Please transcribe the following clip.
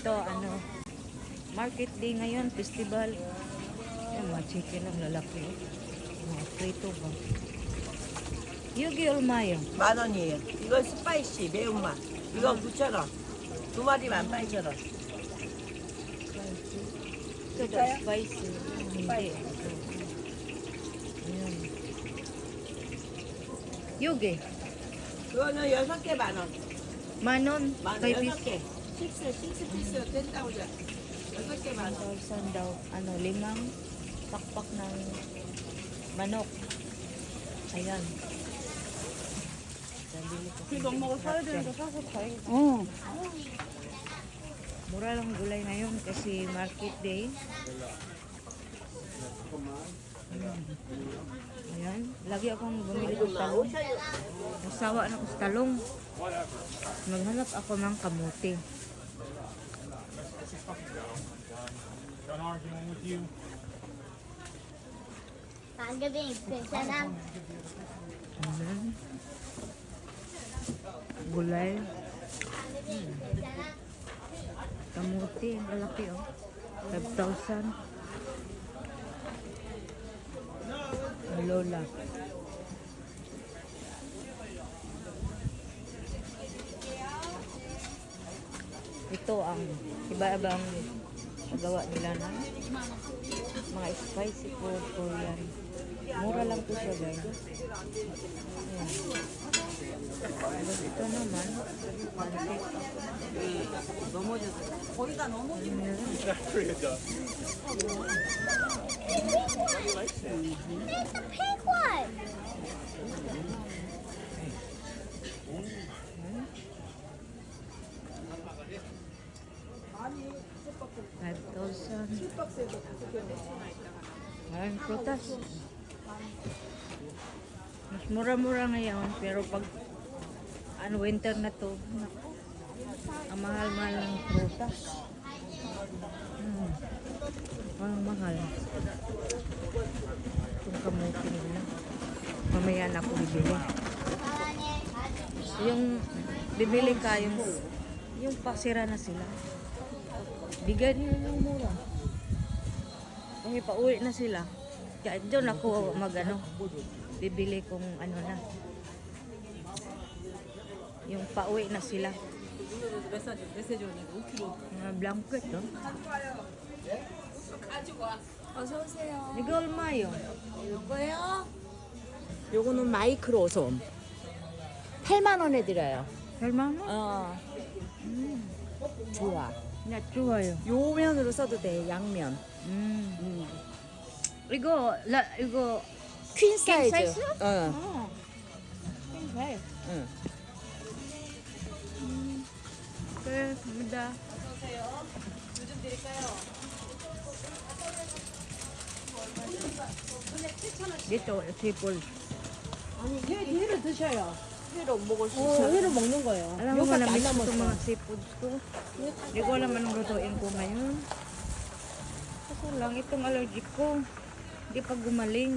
Ito, ano, market day ngayon, festival. Ayan, mga chicken ang lalaki. Mga prito ba? Yugi 얼마요? 10,000원이에요. 이건 스파이시 매운맛. 이건 9,000원. 두 마리 18,000원. Ito ba, spicy? Hindi. Ayan. Yugi. 그거는 6개 만원. Manon, 만원 5 6개. 6피스 된다고 자 6개 만원. 1,000 daw, ano, 5 pakpak ng manok. Ayan. Nabili ko. 그래도 엄마가 사야 되니까 사서 다행이다. Mura lang gulay ngayon kasi market day. Ayan. Lagi akong bumili ng talong. Nasawa na ako sa talong. Maghanap ako ng kamote. Pagabi, sana. Ayan. Gulay. Kamote. Ang lalaki oh. 5,000. Lola. Ito ang iba-ibang paggawa nila ng mga spicy food Korean. Mura lang to siya guys. Ayan. Tapos ito naman, pancake. 거기다 넣어. Pink one. 5,000. Maraming prutas. Mas mura-mura ngayon, pero pag ano, winter na to, naku, ang mahal-mahal ng prutas. Ang mahal. Itong kamuti nila. Mamaya na ako bibili. Yung bibili ka, yung pasira na sila. Bigyan nyo ng mura. Kasi pauwi na sila. Kaya doon ako bibili kung ano na. Yung pauwi na sila. Mga blanket, no? 어서오세요. Igo 얼마요? 요거요? 요거는 마이크로 솜. 8만 원에 드려요. 얼마나? 어. 좋아. 나 좋아요. 요 면으로 써도 돼, 양면. 이거 퀸 사이즈. 사이즈? 어. 네. 응. 그래, 갑니다. dito, sipol. 회를 드셔요. 회로 먹을 수 있어요. 회로 먹는 거예요. Alam mo, 요거밖에 안 na-miss ko 남았어. mga seafoods ko. Hindi ko alam anong lutuin ko ngayon. Kasi lang, itong allergic ko. Hindi pa gumaling.